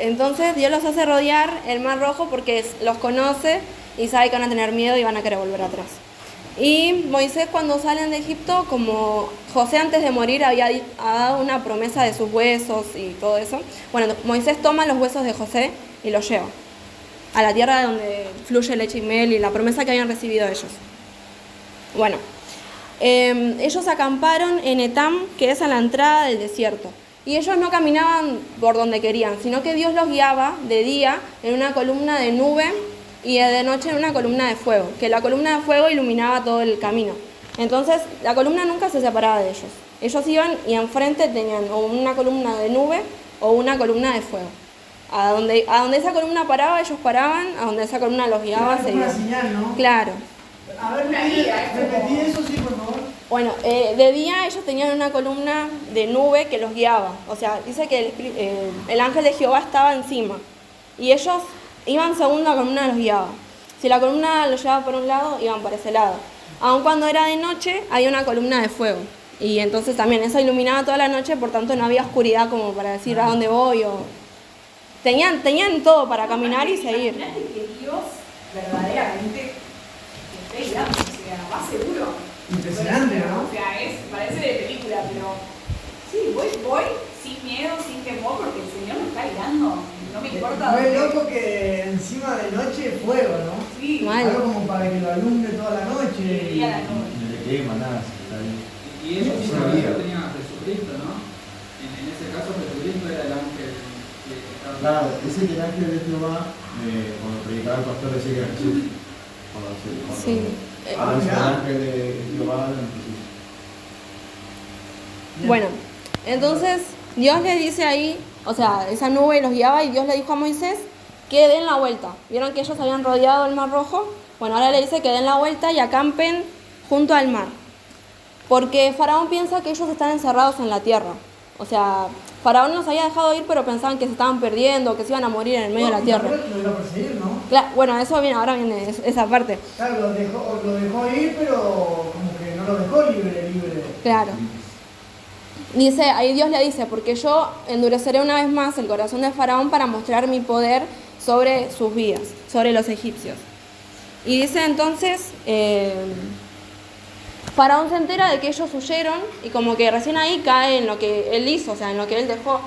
entonces Dios los hace rodear el Mar Rojo porque los conoce y sabe que van a tener miedo y van a querer volver atrás. Y Moisés, cuando salen de Egipto, como José antes de morir había dado una promesa de sus huesos y todo eso, bueno, Moisés toma los huesos de José y los lleva a la tierra donde fluye leche y miel y la promesa que habían recibido ellos. Bueno, ellos acamparon en Etam, que es a la entrada del desierto. Y ellos no caminaban por donde querían, sino que Dios los guiaba de día en una columna de nube y de noche en una columna de fuego, que la columna de fuego iluminaba todo el camino. Entonces, la columna nunca se separaba de ellos. Ellos iban y enfrente tenían o una columna de nube o una columna de fuego. A donde esa columna paraba, ellos paraban, a donde esa columna los guiaba, se iban. Una señal, ¿no? Claro. A ver, repetí eso, sí, por favor. Bueno, de día ellos tenían una columna de nube que los guiaba. O sea, dice que el ángel de Jehová estaba encima. Y ellos iban según la columna los guiaba. Si la columna los llevaba por un lado, iban por ese lado. Aun cuando era de noche, había una columna de fuego. Y entonces también eso iluminaba toda la noche, por tanto no había oscuridad como para decir a dónde voy. Tenían todo para caminar y seguir. Imagínate que Dios verdaderamente te esté guiando, o sea, más seguro. Impresionante, ¿no? O sea, parece de película, pero sí, voy sin miedo, sin temor, porque el Señor me está guiando. No me importa. Fue loco que encima de noche fuego, ¿no? Sí. Mal. Algo como para que lo alumbre toda la noche. Y a la noche. No le quema nada. Y ellos sí sabían que tenían a Jesucristo, ¿no? En ese caso Jesucristo era el ángel que estaba... Claro, ese que el ángel de Jehová, cuando predicaba el pastor decía que era Jesús. Sí. Ahora es el ángel de Jehová era Jesús. Bueno, entonces Dios les dice ahí, o sea, esa nube los guiaba y Dios le dijo a Moisés que den la vuelta. ¿Vieron que ellos habían rodeado el Mar Rojo? Bueno, ahora le dice que den la vuelta y acampen junto al mar. Porque Faraón piensa que ellos están encerrados en la tierra. O sea, Faraón los había dejado ir, pero pensaban que se estaban perdiendo, que se iban a morir en el medio de la tierra. Lo iba a perseguir, ¿no? Claro, bueno, eso viene, ahora viene esa parte. Claro, lo dejó ir, pero como que no lo dejó libre. Claro. Dice, ahí Dios le dice, porque yo endureceré una vez más el corazón de Faraón para mostrar mi poder sobre sus vidas, sobre los egipcios. Y dice entonces, Faraón se entera de que ellos huyeron y como que recién ahí cae en lo que él hizo, o sea, en lo que él dejó.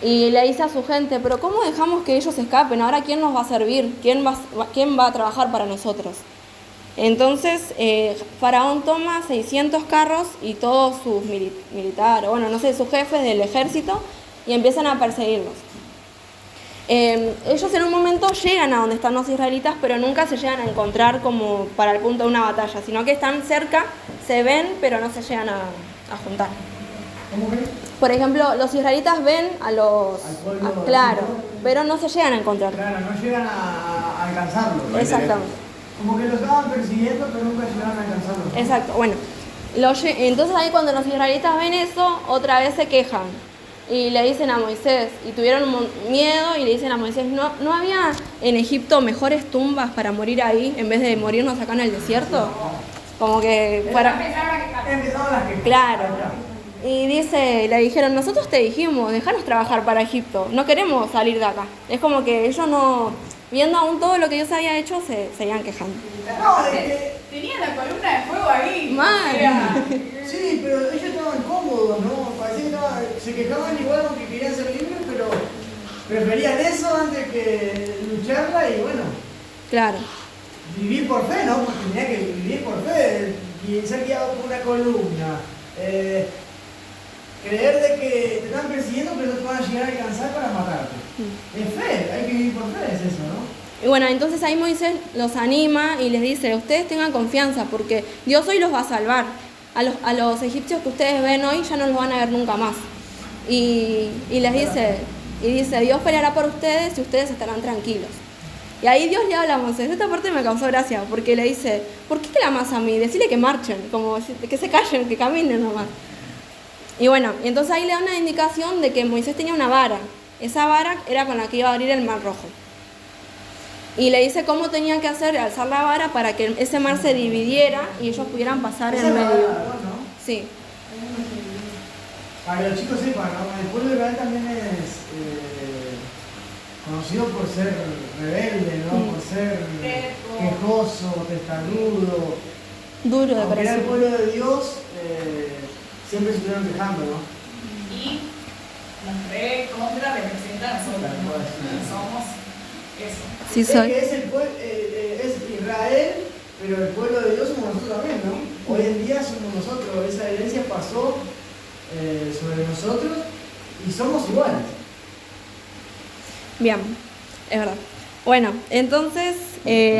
Y le dice a su gente, pero ¿cómo dejamos que ellos escapen? Ahora, ¿quién nos va a servir? ¿Quién va a trabajar para nosotros? Entonces, Faraón toma 600 carros y todos sus militares, bueno, no sé, sus jefes del ejército y empiezan a perseguirlos. Ellos en un momento llegan a donde están los israelitas, pero nunca se llegan a encontrar como para el punto de una batalla, sino que están cerca, se ven, pero no se llegan a juntar. ¿Cómo ves? Por ejemplo, los israelitas ven a los... claro, pero no se llegan a encontrar. Claro, no llegan a alcanzarlo. Exactamente. Como que lo estaban persiguiendo, pero nunca llegaron a alcanzarlo. Exacto, bueno. Entonces ahí cuando los israelitas ven eso, otra vez se quejan. Y le dicen a Moisés, y tuvieron miedo, y le dicen a Moisés, ¿no había en Egipto mejores tumbas para morir ahí, en vez de morirnos acá en el desierto? Como que fuera... Empezaron las quejas. Claro. Y le dijeron, nosotros te dijimos, déjanos trabajar para Egipto, no queremos salir de acá. Es como que ellos no, viendo aún todo lo que Dios había hecho, se seguían quejando. No, es que... Tenía la columna de fuego ahí. Mal. O sea, Sí, pero ellos estaban cómodos, ¿no? Parecía que se quejaban igual aunque querían ser libres, pero preferían eso antes que lucharla y bueno, Claro. vivir por fe, ¿no? Porque tenía que vivir por fe y ser guiado por una columna. Creer de que te están persiguiendo pero no te van a llegar a alcanzar para matarte. Es fe, hay que vivir por fe, es eso, ¿no? Y bueno, entonces ahí Moisés los anima y les dice, ustedes tengan confianza porque Dios hoy los va a salvar. A los egipcios que ustedes ven hoy ya no los van a ver nunca más. Y les dice, Dios peleará por ustedes y ustedes estarán tranquilos. Y ahí Dios le habla a Moisés. Esta parte me causó gracia porque le dice, ¿por qué clamas a mí? Decile que marchen, como que se callen, que caminen nomás. Y bueno, entonces ahí le da una indicación de que Moisés tenía una vara. Esa vara era con la que iba a abrir el Mar Rojo. Y le dice cómo tenía que hacer, alzar la vara para que ese mar se dividiera y ellos pudieran pasar en medio. ¿No? Sí. Para que los chicos sepan, ¿no? El pueblo de Israel también es conocido por ser rebelde, ¿no? Por ser quejoso, testarudo. Duro de Aunque era el corazón. pueblo de Dios, siempre se estuvieron quejando, ¿no? Y nos recontra representa a nosotros, ¿no? Somos eso. Sí Es soy. que es Israel, pero el pueblo de Dios somos nosotros también, ¿no? Hoy en día somos nosotros, esa herencia pasó sobre nosotros y somos iguales. Bien, es verdad. Bueno, entonces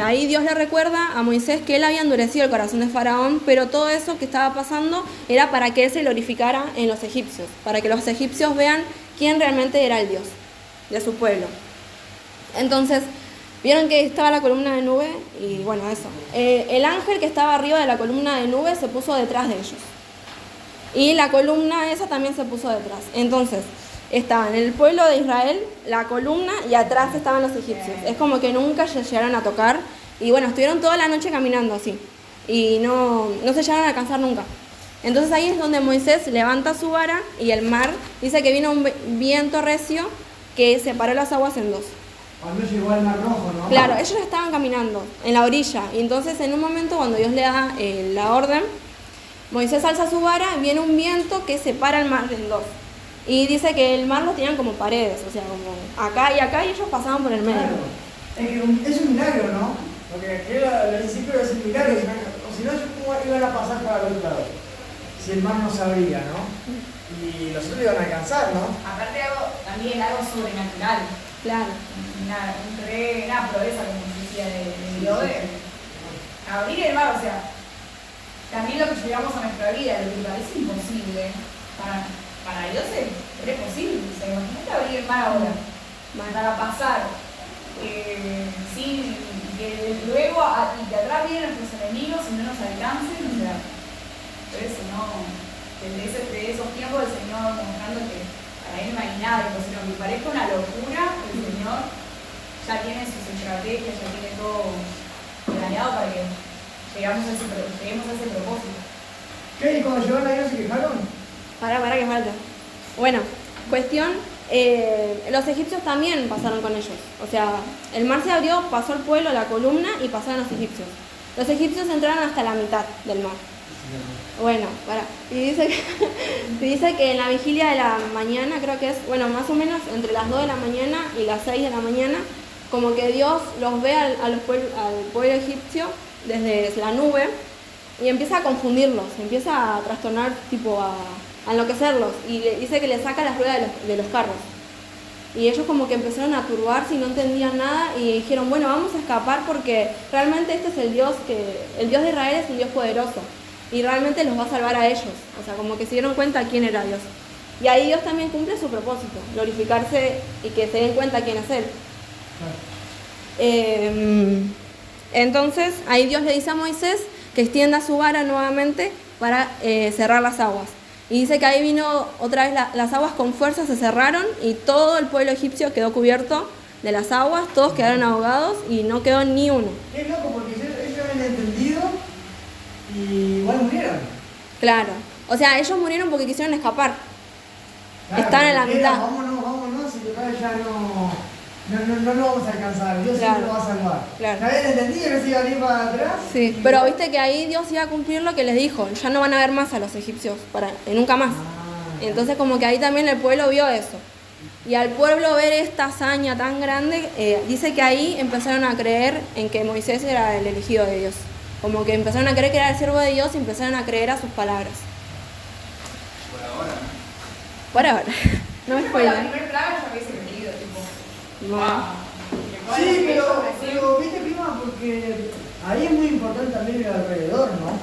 ahí Dios le recuerda a Moisés que él había endurecido el corazón de Faraón, pero todo eso que estaba pasando era para que él se glorificara en los egipcios, para que los egipcios vean quién realmente era el Dios de su pueblo. Entonces, vieron que estaba la columna de nube y bueno, eso. El ángel que estaba arriba de la columna de nube se puso detrás de ellos. Y la columna esa también se puso detrás. Entonces, estaban el pueblo de Israel, la columna, y atrás estaban los egipcios. Es como que nunca se llegaron a tocar. Y bueno, estuvieron toda la noche caminando así. Y no se llegaron a alcanzar nunca. Entonces ahí es donde Moisés levanta su vara y el mar, dice que vino un viento recio que separó las aguas en dos. Cuando llegó al Mar Rojo, ¿no? Claro, ellos estaban caminando en la orilla. Y entonces en un momento cuando Dios le da la orden, Moisés alza su vara, viene un viento que separa el mar en dos. Y dice que el mar lo tenían como paredes, o sea, como acá, y ellos pasaban por el medio. Claro. Es que es un milagro, ¿no? Porque aquel al principio es un milagro, o si no, ¿cómo iban a pasar para el otro lado? Si el mar no se abría, ¿no? Y los otros iban a alcanzar, ¿no? Aparte también algo sobrenatural. Claro. Una proeza, como se decía, de Dios, de abrir el mar, o sea, también lo que llevamos a nuestra vida, lo que parece imposible, para Dios es posible. O sea, imagínate abrir el mar ahora, para pasar, sin que luego y que atrás vienen nuestros enemigos y no nos alcancen, o sea, por eso no, de esos tiempos del Señor mostrando que para él no hay nada imposible, aunque parezca una locura, el Señor ya tiene sus estrategias, ya tiene todo planeado para que lleguemos a ese propósito. ¿Qué? ¿Y cuando llegaron ahí no se quejaron? Para que falta. Bueno, cuestión, los egipcios también pasaron con ellos. O sea, el mar se abrió, pasó el pueblo, la columna y pasaron los egipcios. Los egipcios entraron hasta la mitad del mar. Bueno, y dice que en la vigilia de la mañana, creo que es, bueno, más o menos entre las 2 de la mañana y las 6 de la mañana, como que Dios los ve al pueblo egipcio desde la nube y empieza a confundirlos, empieza a trastornar, tipo a enloquecerlos, y dice que le saca las ruedas de los carros. Y ellos como que empezaron a turbarse y no entendían nada y dijeron, bueno, vamos a escapar porque realmente este es el Dios de Israel es un Dios poderoso y realmente los va a salvar a ellos. O sea, como que se dieron cuenta quién era Dios. Y ahí Dios también cumple su propósito, glorificarse y que se den cuenta quién es Él. Entonces, ahí Dios le dice a Moisés que extienda su vara nuevamente para cerrar las aguas. Y dice que ahí vino otra vez las aguas con fuerza, se cerraron y todo el pueblo egipcio quedó cubierto de las aguas, todos quedaron ahogados y no quedó ni uno. Qué loco, porque ellos habían entendido y igual murieron. Claro, o sea, ellos murieron porque quisieron escapar. Claro, Están en la porque mitad. Vámonos, y total ya no lo vamos a alcanzar, Dios Claro. siempre lo va a salvar. Claro. ¿Ya habían entendido que se iba a ir para atrás? Sí, pero viste que ahí Dios iba a cumplir lo que les dijo, ya no van a ver más a los egipcios, nunca más. Ah, Entonces como que ahí también el pueblo vio eso. Y al pueblo ver esta hazaña tan grande, dice que ahí empezaron a creer en que Moisés era el elegido de Dios. Como que empezaron a creer que era el siervo de Dios y empezaron a creer a sus palabras. Por ahora. Por ahora. No me Fue la spoiler. primera plaga ya hubiese creído, tipo. No. sí, pero viste, prima, porque ahí es muy importante también el alrededor, ¿no?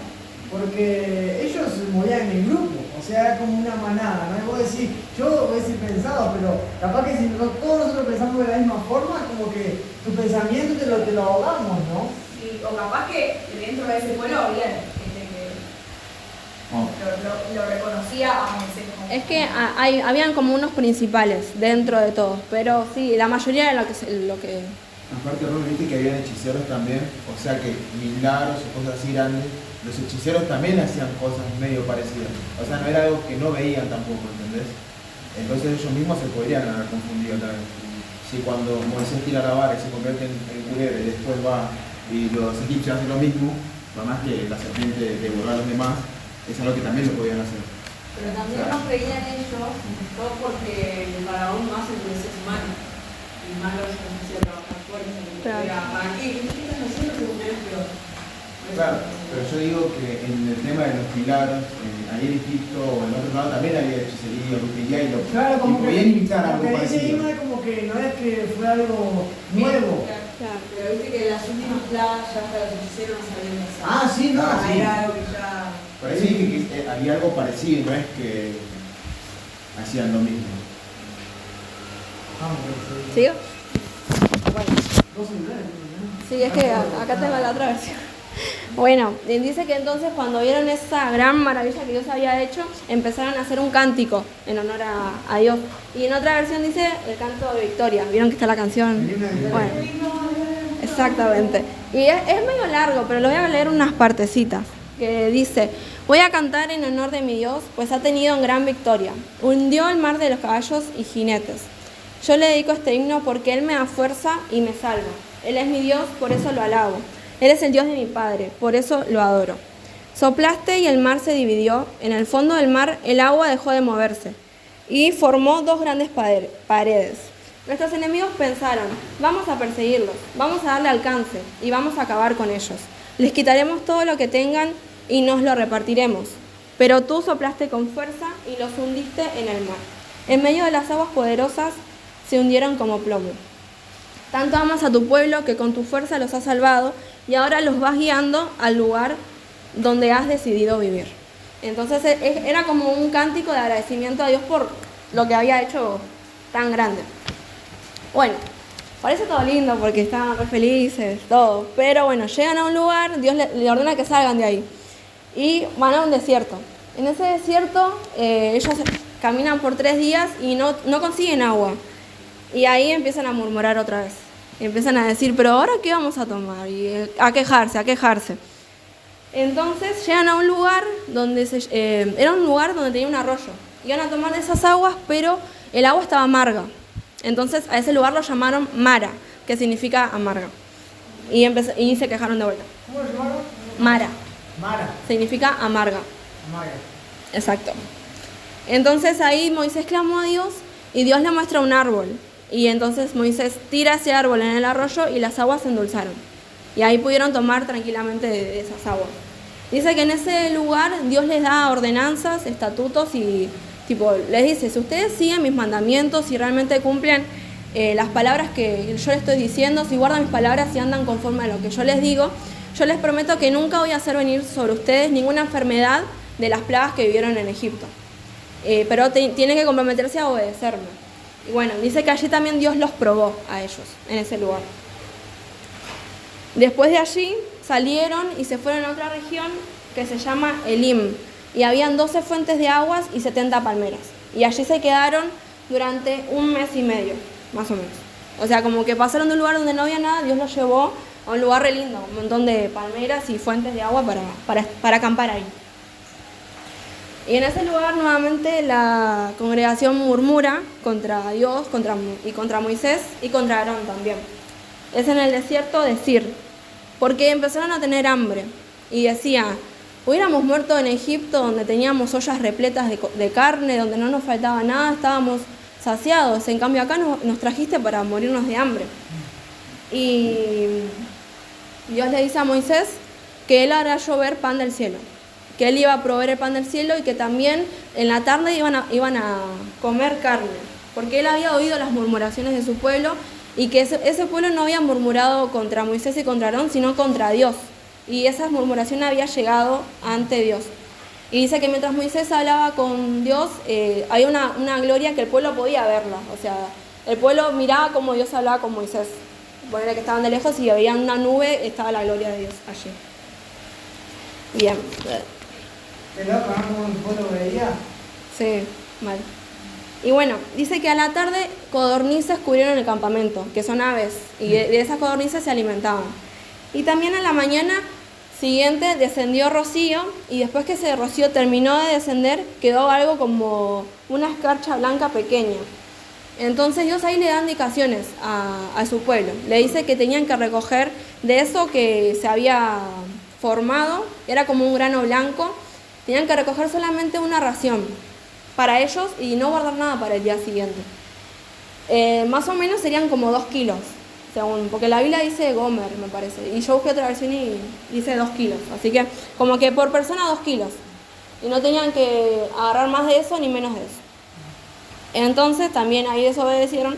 Porque ellos movían en grupo, o sea, era como una manada, ¿no? Y vos decís, yo hubiese pensado, pero capaz que si todos nosotros pensamos de la misma forma, como que tu pensamiento te lo ahogamos, ¿no? Sí, o capaz que dentro de ese pueblo había gente que lo reconocía a Moisés como. Es que habían como unos principales dentro de todos, pero sí, la mayoría era lo que Aparte, Ron, viste que habían hechiceros también, o sea que milagros o cosas así grandes, los hechiceros también hacían cosas medio parecidas. O sea, no era algo que no veían tampoco, ¿entendés? Entonces ellos mismos se podrían haber confundido tal vez. si cuando Moisés tira la vara y se convierte en culebra y después va y los egipcios hacen lo mismo, por más que la serpiente devoró a los demás, es algo que también lo podían hacer. Pero también no creían ellos, todo porque el faraón más endureció su mano. Y más los hacía trabajar fuerte. Claro. ¿Para qué? ¿Qué están haciendo que ustedes peor? Claro, pero yo digo que en el tema de los milagros, ahí en Egipto o en otro lado también había hechicería, brujería y lo Claro, y como podían imitar lo algo que dice parecido. Irma es como que no es que fue algo nuevo. Claro. Pero viste que en las últimas plagas ya hasta los hechiceros no sabían hacer. Ah, sí, no. Ah, sí. Era algo que ya... Por ahí dije que había algo parecido, no es que hacían lo mismo. Vamos, pues, ¿Sigo? Bueno. dos celulares, ¿no? Sí, es que acá tengo la otra versión. Bueno, dice que entonces cuando vieron esa gran maravilla que Dios había hecho, empezaron a hacer un cántico en honor a Dios. Y en otra versión dice el canto de victoria. ¿Vieron que está la canción? Bueno, exactamente. Y es medio largo, pero lo voy a leer unas partecitas. Que dice: voy a cantar en honor de mi Dios, pues ha tenido en gran victoria. Hundió el mar de los caballos y jinetes. Yo le dedico este himno porque Él me da fuerza y me salva. Él es mi Dios, por eso lo alabo. Él es el Dios de mi Padre, por eso lo adoro. Soplaste y el mar se dividió. En el fondo del mar el agua dejó de moverse y formó dos grandes paredes. Nuestros enemigos pensaron: vamos a perseguirlos, vamos a darle alcance y vamos a acabar con ellos. Les quitaremos todo lo que tengan y nos lo repartiremos. Pero tú soplaste con fuerza y los hundiste en el mar. En medio de las aguas poderosas se hundieron como plomo. Tanto amas a tu pueblo que con tu fuerza los has salvado y ahora los vas guiando al lugar donde has decidido vivir. Entonces era como un cántico de agradecimiento a Dios por lo que había hecho tan grande. Bueno, parece todo lindo porque estaban re felices, todo. Pero bueno, llegan a un lugar, Dios le ordena que salgan de ahí. Y van a un desierto. En ese desierto ellos caminan por 3 días y no consiguen agua. Y ahí empiezan a murmurar otra vez. Y empiezan a decir: pero ahora ¿qué vamos a tomar? Y a quejarse. Entonces llegan a un lugar donde era un lugar donde tenía un arroyo. Iban a tomar de esas aguas, pero el agua estaba amarga. Entonces a ese lugar lo llamaron Mara, que significa amarga. Y se quejaron de vuelta. ¿Cómo lo llamaron? Mara Mara. significa amarga. Mara. Exacto. Entonces ahí Moisés clamó a Dios y Dios le muestra un árbol. Y entonces Moisés tira ese árbol en el arroyo y las aguas se endulzaron. Y ahí pudieron tomar tranquilamente de esas aguas. Dice que en ese lugar Dios les da ordenanzas, estatutos y les dice: si ustedes siguen mis mandamientos, si realmente cumplen las palabras que yo les estoy diciendo, si guardan mis palabras y andan conforme a lo que yo les digo, yo les prometo que nunca voy a hacer venir sobre ustedes ninguna enfermedad de las plagas que vivieron en Egipto. Pero tienen que comprometerse a obedecerme. Y bueno, dice que allí también Dios los probó a ellos, en ese lugar. Después de allí salieron y se fueron a otra región que se llama Elim. Y habían 12 fuentes de aguas y 70 palmeras. Y allí se quedaron durante 1 mes y medio, más o menos. O sea, como que pasaron de un lugar donde no había nada, Dios los llevó a un lugar re lindo, un montón de palmeras y fuentes de agua para acampar ahí. Y en ese lugar nuevamente la congregación murmura contra Dios, contra Moisés y contra Aarón también. Es en el desierto de Sir, porque empezaron a tener hambre y decía: hubiéramos muerto en Egipto, donde teníamos ollas repletas de carne, donde no nos faltaba nada, estábamos saciados. En cambio acá nos trajiste para morirnos de hambre. Y Dios le dice a Moisés que Él hará llover pan del cielo, que Él iba a proveer el pan del cielo y que también en la tarde iban a comer carne, porque Él había oído las murmuraciones de su pueblo y que ese pueblo no había murmurado contra Moisés y contra Aarón, sino contra Dios. Y esa murmuración había llegado ante Dios. Y dice que mientras Moisés hablaba con Dios, había una gloria que el pueblo podía verla. O sea, el pueblo miraba cómo Dios hablaba con Moisés. Ponele que estaban de lejos y veían una nube, estaba la gloria de Dios allí. Bien. ¿Qué loco, no? ¿Cómo el pueblo veía? Sí, mal. Y bueno, dice que a la tarde codornices cubrieron el campamento, que son aves, y de esas codornices se alimentaban. Y también a la mañana siguiente descendió rocío, y después que ese rocío terminó de descender, quedó algo como una escarcha blanca pequeña. Entonces Dios ahí le da indicaciones a su pueblo. Le dice que tenían que recoger de eso que se había formado, era como un grano blanco, tenían que recoger solamente una ración para ellos y no guardar nada para el día siguiente. Más o menos serían como 2 kilos, según, porque la Biblia dice Gomer, me parece, y yo busqué otra versión y dice 2 kilos, así que como que por persona 2 kilos, y no tenían que agarrar más de eso ni menos de eso. Entonces también ahí desobedecieron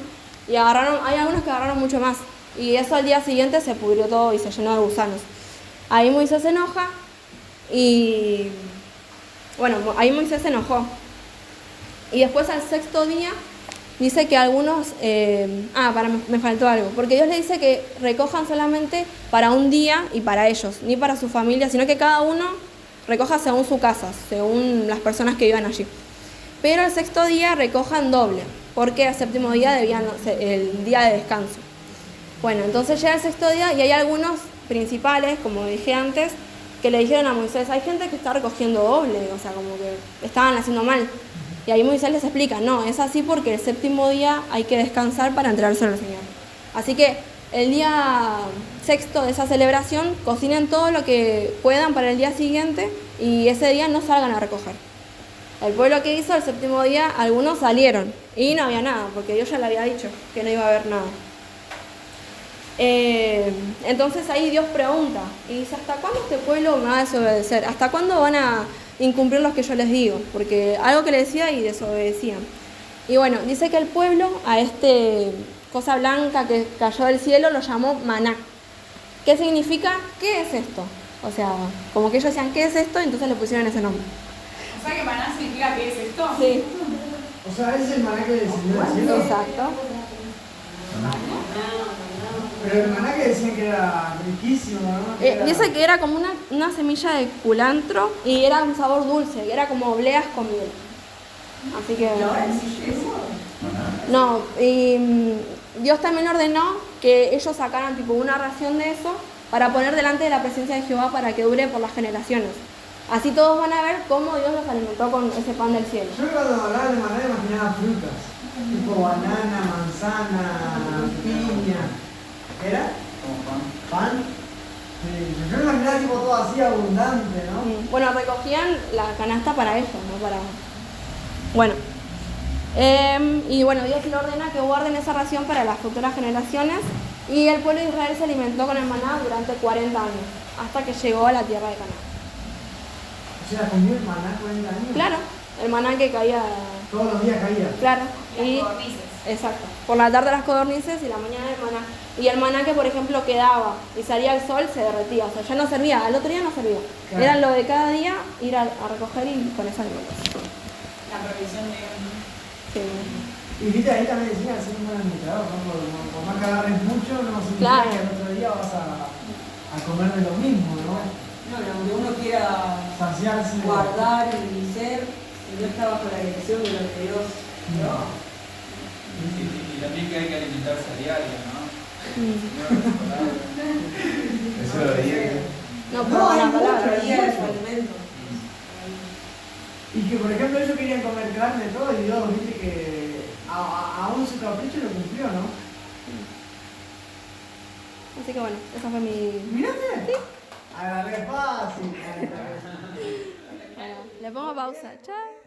y hay algunos que agarraron mucho más, y eso al día siguiente se pudrió todo y se llenó de gusanos. Ahí Moisés se enoja y bueno, ahí Moisés se enojó. Y después al 6.º día dice que algunos, me faltó algo, porque Dios le dice que recojan solamente para un día y para ellos, ni para su familia, sino que cada uno recoja según su casa, según las personas que vivan allí. Pero el 6.º día recojan doble, porque el 7.º día debían el día de descanso. Bueno, entonces llega el 6.º día y hay algunos principales, como dije antes, que le dijeron a Moisés, hay gente que está recogiendo doble, o sea, como que estaban haciendo mal. Y ahí Moisés les explica, no, es así porque el 7.º día hay que descansar para entregárselo al Señor. Así que el día 6.º de esa celebración, cocinen todo lo que puedan para el día siguiente y ese día no salgan a recoger. El pueblo que hizo el 7.º día, algunos salieron y no había nada, porque Dios ya le había dicho que no iba a haber nada. Entonces ahí Dios pregunta y dice, ¿hasta cuándo este pueblo me va a desobedecer? ¿Hasta cuándo van a incumplir los que yo les digo? Porque algo que le decía y desobedecían. Y bueno, dice que el pueblo a cosa blanca que cayó del cielo lo llamó maná. ¿Qué significa? ¿Qué es esto? O sea, como que ellos decían, ¿qué es esto? Entonces le pusieron ese nombre. O sea que maná significa ¿qué es esto? Sí. O sea, ese es el maná que descendió del cielo. Exacto. Pero el maná que decían que era riquísimo, ¿no? Dice que era como una semilla de culantro y era un sabor dulce, que era como obleas con miel. Así que... No, y Dios también ordenó que ellos sacaran tipo una ración de eso para poner delante de la presencia de Jehová para que dure por las generaciones. Así todos van a ver cómo Dios los alimentó con ese pan del cielo. Yo cuando hablaba de maná imaginaba frutas, tipo banana, manzana, piña. ¿Era? Como pan. ¿Pan? Sí, yo me imaginaba tipo todo así abundante, ¿no? Bueno, recogían la canasta para ellos, ¿no? Bueno. Y bueno, Dios le ordena que guarden esa ración para las futuras generaciones y el pueblo de Israel se alimentó con el maná durante 40 años, hasta que llegó a la tierra de Canaán. O sea, comió el maná 40 años. Claro, el maná que caía... Todos los días caía. Claro. Las codornices. Exacto. Por la tarde las codornices y la mañana el maná. Y el maná que, por ejemplo, quedaba y salía el sol, se derretía. O sea, ya no servía, al otro día no servía. Claro. Era lo de cada día ir a recoger y con eso alimentos. La provisión de... Sí. Y viste, ahí también decían hacer un buen administrador, ¿no? Por más que agarres mucho, no significa Claro. que el otro día vas a comer de lo mismo, ¿no? No, y aunque uno quiera Saciarse. guardar y ser, si no está bajo la dirección de lo que Dios dio. Y también que hay que alimentarse a diario, ¿no? Eso lo dije. No, No, pero hay la mucho, palabra. hay Guía de su mucho. alimento. Y que, por ejemplo, ellos querían comer carne y todo, y Dios, viste que aún su capricho lo cumplió, ¿no? Así que bueno, esa fue mi... Mirate. Sí. Agarré fácil. Bueno, le pongo pausa. Chao.